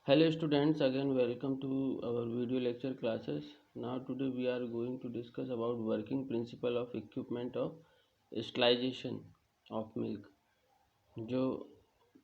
Hello students, again welcome to our video lecture classes. Now today we are going to discuss about working principle of equipment of sterilization of milk. जो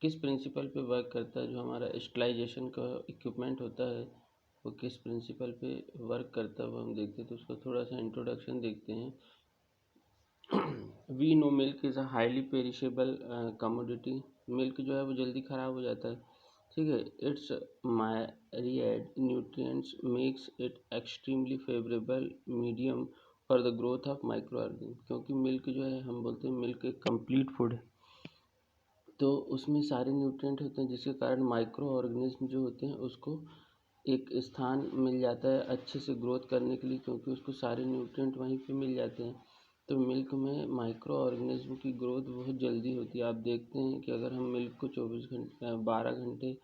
किस principal पे work करता है, जो हमारा sterilization का equipment होता है वो किस प्रिंसिपल पे वर्क करता है वो हम देखते हैं। तो उसका थोड़ा सा इंट्रोडक्शन देखते हैं। We know milk is a highly perishable commodity. Milk जो है वो जल्दी ख़राब हो जाता है, ठीक है। It's myriad nutrients makes it extremely favourable medium for the growth of micro organism. क्योंकि मिल्क जो है, हम बोलते हैं मिल्क एक कंप्लीट फूड है, तो उसमें सारे न्यूट्रिएंट होते हैं जिसके कारण माइक्रो ऑर्गेनिज्म जो होते हैं उसको एक स्थान मिल जाता है अच्छे से ग्रोथ करने के लिए, क्योंकि उसको सारे न्यूट्रिएंट वहीं पे मिल जाते हैं। तो मिल्क में माइक्रो ऑर्गेनिज्म की ग्रोथ बहुत जल्दी होती है। आप देखते हैं कि अगर हम मिल्क को 12 घंटे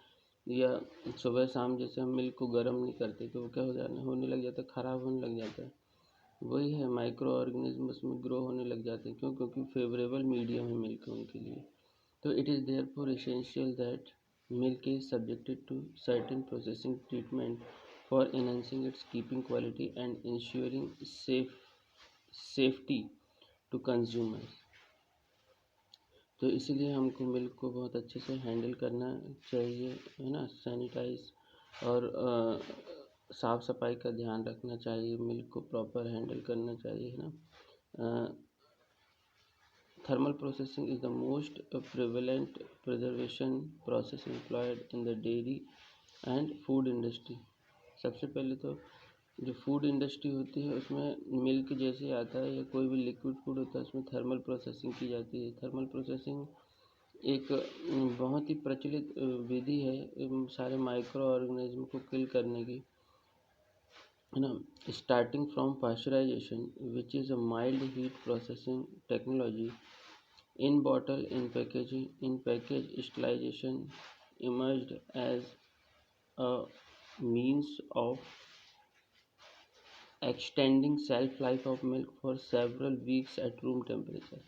या सुबह शाम जैसे हम मिल्क को गर्म नहीं करते तो वो क्या होने लग जाता है, ख़राब होने लग जाता है। वही है, माइक्रो ऑर्गेनिज्म उसमें ग्रो होने लग जाते हैं। क्योंकि फेवरेबल मीडियम है मिल्क उनके लिए। तो it is therefore essential that milk is subjected to certain processing treatment for enhancing its keeping quality and ensuring safety to consumers। तो इसीलिए हमको मिल्क को बहुत अच्छे से हैंडल करना चाहिए, है ना। सैनिटाइज और साफ़ सफाई का ध्यान रखना चाहिए, मिल्क को प्रॉपर हैंडल करना चाहिए, है ना। Thermal processing is the most prevalent preservation process employed in the dairy and food industry। सबसे पहले तो जो फूड इंडस्ट्री होती है उसमें मिल्क जैसे आता है या कोई भी लिक्विड फूड होता है उसमें थर्मल प्रोसेसिंग की जाती है। थर्मल प्रोसेसिंग एक बहुत ही प्रचलित विधि है सारे माइक्रो ऑर्गेनिज्म को किल करने की, है ना। Starting from pasteurisation which is a mild heat processing technology in bottle in package sterilization emerged as a means of extending shelf life of milk for several weeks at room temperature।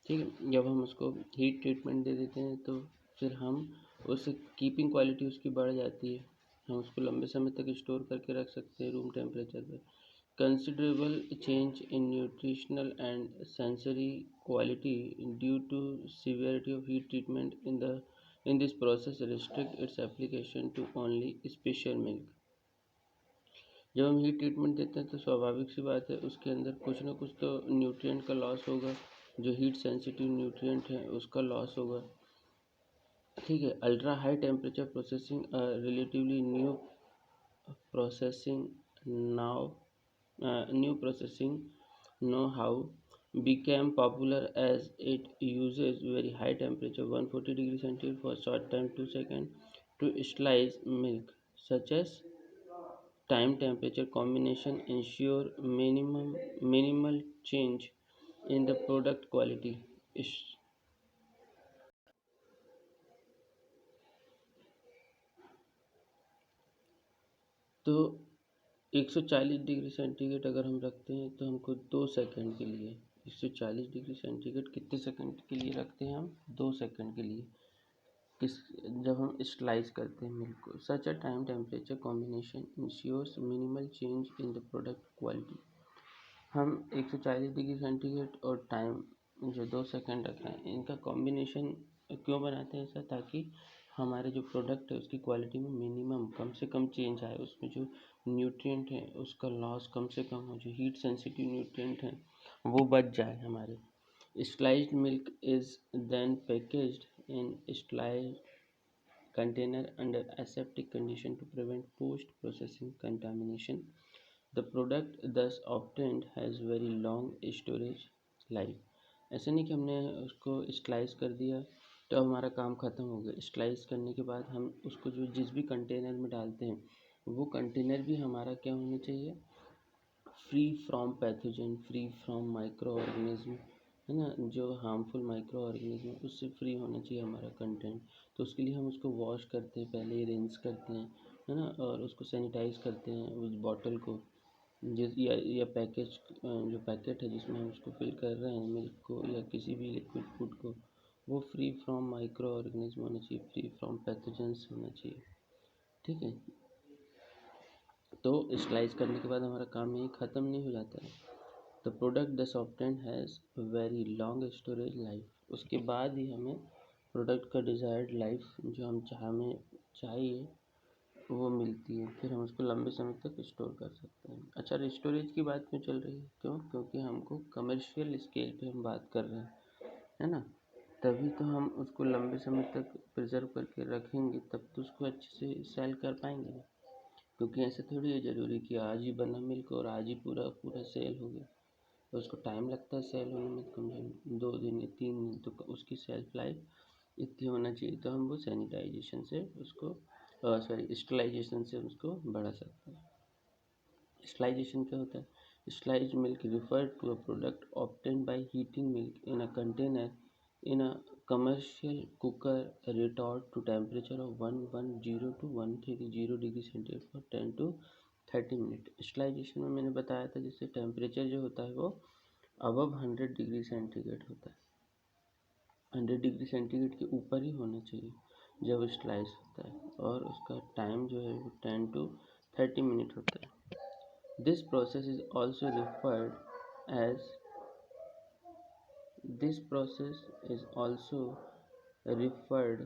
ठीक है, जब हम उसको heat treatment दे देते हैं तो फिर हम उस कीपिंग क्वालिटी उसकी बढ़ जाती है, हम उसको लंबे समय तक स्टोर करके रख सकते हैं रूम टेम्परेचर पर। Considerable change in nutritional and sensory quality due to severity of heat treatment in this process restrict its application to only special milk। जब हम हीट ट्रीटमेंट देते हैं तो स्वाभाविक सी बात है उसके अंदर कुछ ना कुछ तो न्यूट्रिएंट का लॉस होगा, जो हीट सेंसिटिव न्यूट्रिएंट है उसका लॉस होगा, ठीक है। Ultra high temperature processing relatively processing now new processing know-how became popular as it uses very high temperature 140 degree centigrade for short time 2 seconds to sterilize milk, such as time temperature combination ensure minimal change in the product quality। तो 140 degree centigrade अगर हम रखते हैं तो हमको 2 second के लिए 140 degree centigrade कितने सेकंड के लिए रखते हैं हम, 2 सेकंड के लिए। किस जब हम स्लाइस करते हैं मिल्क को, such a time temperature combination ensures minimal change in the product quality. हम 140 डिग्री सेंटीग्रेड और टाइम जो 2 सेकंड रख रहे हैं इनका कॉम्बिनेशन क्यों बनाते हैं ऐसा, ताकि हमारे जो प्रोडक्ट है उसकी क्वालिटी में मिनिमम कम से कम चेंज आए, उसमें जो न्यूट्रिएंट है उसका लॉस कम से कम हो, जो हीट सेंसिटिव न्यूट्रिएंट हैं वो बच जाए हमारे। Sterilised milk is then packaged in sterile container under aseptic condition to prevent post-processing contamination। The product thus obtained has very long storage life। ऐसा नहीं कि हमने उसको स्लाइस कर दिया तो हमारा काम ख़त्म हो गया। स्लाइस करने के बाद हम उसको जो जिस भी कंटेनर में डालते हैं वो कंटेनर भी हमारा क्या होना चाहिए, free from pathogen, free from micro organism, है ना। जो हार्मफुल माइक्रो ऑर्गेनिज्म उससे फ्री होना चाहिए हमारा कंटेंट। तो उसके लिए हम उसको वॉश करते हैं, पहले रिंस करते हैं, है ना, और उसको सैनिटाइज करते हैं उस बॉटल को जिस या पैकेज जो पैकेट है जिसमें हम उसको फिल कर रहे हैं मिल्क को या किसी भी लिक्विड फूड को, वो फ्री फ्रॉम माइक्रो ऑर्गेनिज्म होना चाहिए, फ्री फ्रॉम पैथोजेंस होना चाहिए। ठीक है, तो स्लाइस करने के बाद हमारा काम यही ख़त्म नहीं हो जाता है। द प्रोडक्ट दस obtained has very long storage life. उसके बाद ही हमें प्रोडक्ट का डिज़ायर्ड लाइफ जो हमें चाहिए वो मिलती है, फिर हम उसको लंबे समय तक स्टोर कर सकते हैं। अच्छा, स्टोरेज की बात क्यों चल रही है? क्यों? क्योंकि हमको कमर्शियल स्केल पे हम बात कर रहे हैं, है ना? तभी तो हम उसको लंबे समय तक प्रिजर्व करके रखेंगे, तब तो उसको अच्छे से सेल कर पाएंगे ना। क्योंकि ऐसा थोड़ी है ज़रूरी कि आज ही बना मिल्क और आज ही पूरा पूरा सेल हो गया। तो उसको टाइम लगता है सेल होने में, कम से कम 2 दिन या 3 दिन, तो उसकी सेल्फ लाइफ इतनी होना चाहिए। तो हम वो सैनिटाइजेशन से उसको स्टरलाइजेशन से उसको बढ़ा सकते हैं। स्टरलाइजेशन क्या होता है? Sterilised milk refer to a product obtained by heating milk in a container in a commercial cooker retort to temperature of 110 to 130 degree centigrade for 10 to 30 minute. Sterilization में मैंने बताया था जैसे टेम्परेचर जो होता है वो अबव 100 डिग्री सेंटीग्रेड होता है। 100 डिग्री सेंटीग्रेड के ऊपर ही होना चाहिए जब स्टरलाइज होता है, और उसका टाइम जो है वो 10 to 30 मिनट होता है। This process is also referred as This process is also referred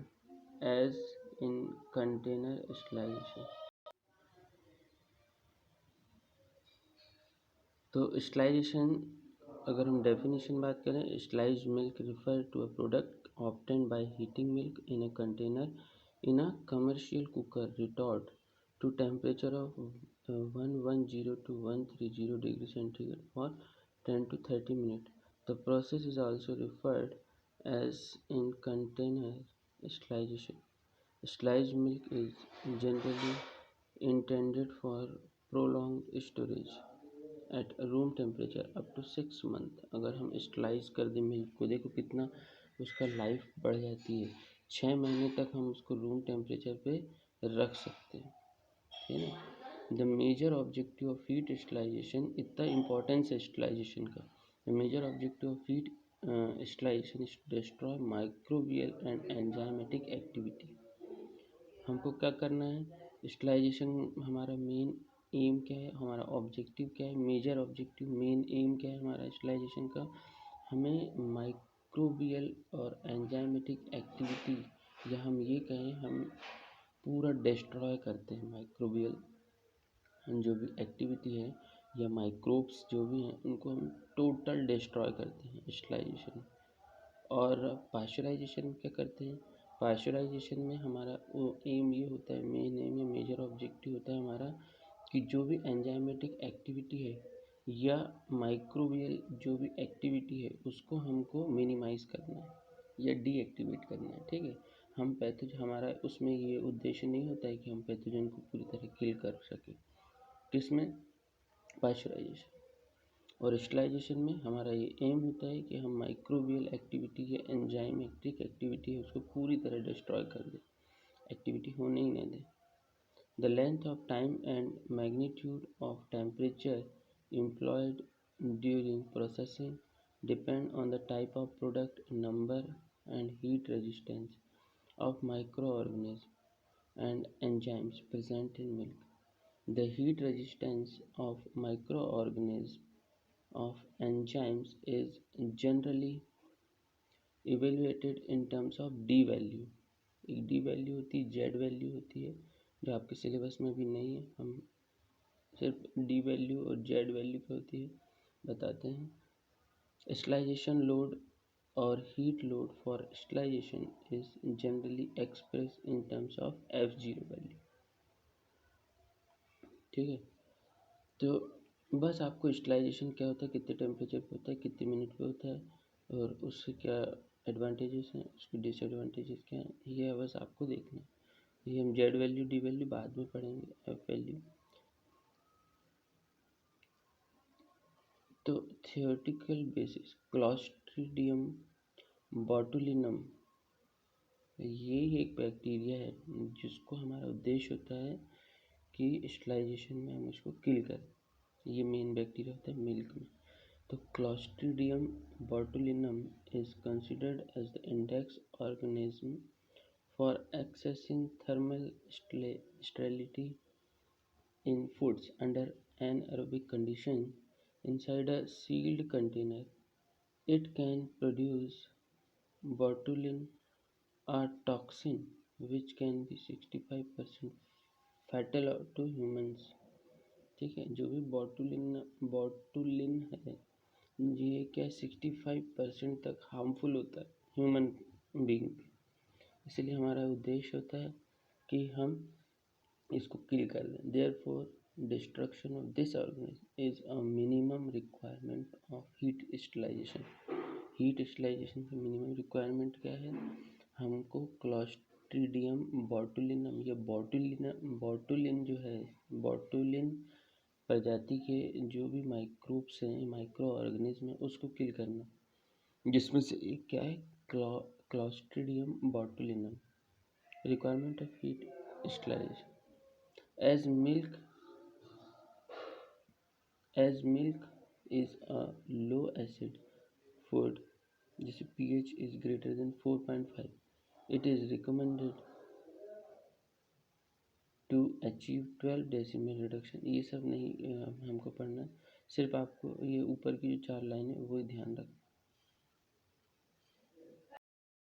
as in container sterilization। तो स्टरलाइजेशन, अगर हम डेफिनेशन बात करें, sterilised milk refer to a product obtained by heating milk in a container in a commercial cooker retort to temperature of 110 to 130 degree centigrade for 10 to 30 minutes। The process is also referred as in container sterilization। Sterilized milk is generally intended for prolonged storage at room temperature up to 6 month. अगर हम sterilise कर दें milk को, देखो कितना उसका life बढ़ जाती है। 6 महीने तक हम उसको रूम टेम्परेचर पे रख सकते हैं, है ना। The major objective of heat sterilisation, इतना इम्पोर्टेंस है स्टरलाइजेशन का। The major objective of heat sterilisation is to destroy microbial and enzymatic activity. हमको क्या करना है? स्टरलाइजेशन हमारा मेन एम क्या है, हमारा ऑब्जेक्टिव क्या है, मेजर ऑब्जेक्टिव मेन एम क्या है हमारा स्टरलाइजेशन का? हमें माइक्रोबियल और एंजाइमेटिक एक्टिविटी, या हम ये कहें हम पूरा डिस्ट्रॉय करते हैं माइक्रोबियल जो भी एक्टिविटी है या माइक्रोब्स जो भी हैं उनको हम टोटल डिस्ट्रॉय करते हैं स्टरलाइजेशन। और पाश्चराइजेशन में क्या करते हैं? पाश्चराइजेशन में हमारा वो एम ये होता है, मेन एम या मेजर ऑब्जेक्टिव होता है हमारा कि जो भी एंजाइमेटिक एक्टिविटी है या माइक्रोबियल जो भी एक्टिविटी है उसको हमको मिनिमाइज करना है या डीएक्टिवेट करना है। ठीक है, हम पैथोजन, हमारा उसमें ये उद्देश्य नहीं होता है कि हम पैथोजन को पूरी तरह किल कर सकें। किसमें? पाश्चराइजेशन। और स्टरलाइजेशन में हमारा ये एम होता है कि हम माइक्रोबियल एक्टिविटी या एंजाइमेटिक एक्टिविटी है उसको पूरी तरह डिस्ट्रॉय कर दें, एक्टिविटी होने ही न दें। The length of time and magnitude of temperature employed during processing depend on the type of product, number and heat resistance of microorganisms and enzymes present in milk. The heat resistance of microorganisms of enzymes is generally evaluated in terms of D value. एक D value होती है, Z value होती है जो आपके syllabus में भी नहीं है, हम सिर्फ D वैल्यू और Z वैल्यू क्या होती है बताते हैं। स्टरलाइजेशन लोड और heat load for sterilisation is generally express in terms of F0 value. ठीक है, तो बस आपको स्टरलाइजेशन क्या होता है, कितने टेम्परेचर पे होता है, कितने मिनट पे होता है और उससे क्या एडवांटेजेस हैं, उसके डिसएडवांटेजेस क्या हैं, ये बस आपको देखना है। ये हम जेड वैल्यू डी वैल्यू बाद में पढ़ेंगे, एफ वैल्यू। तो थियोरेटिकल बेसिस, क्लॉस्ट्रीडियम बॉटुलिनम, ये एक बैक्टीरिया है जिसको हमारा उद्देश्य होता है कि स्टरलाइजेशन में हम उसको किल करें। ये मेन बैक्टीरिया होता है मिल्क में। तो Clostridium botulinum is considered as the index organism for accessing thermal sterility in foods under anaerobic conditions inside a sealed container. It can produce botulin, a toxin which can be 65% fatal to humans. ठीक है, जो भी बॉटुलिन है ये क्या 65% तक harmful होता है ह्यूमन बीइंग पे। इसलिए हमारा उद्देश्य होता है कि हम इसको किल कर दें। Therefore destruction of this organism is a minimum requirement of heat sterilisation. Heat sterilisation का मिनिमम रिक्वायरमेंट क्या है? हमको क्लॉस्ट्रीडियम बोटुलिनम या बॉटुलिन जो है, बॉटुलिन प्रजाति के जो भी माइक्रोब्स हैं, माइक्रो ऑर्गेनिज्म है, उसको किल करना, जिसमें से एक क्या है? Clostridium botulinum. Requirement of heat sterilisation as milk is a low acid food, जिसे pH is greater than 4.5, it is recommended to achieve 12 decimal reduction. ये सब नहीं हमको पढ़ना, सिर्फ आपको ये ऊपर की जो 4 लाइन है वो ध्यान रख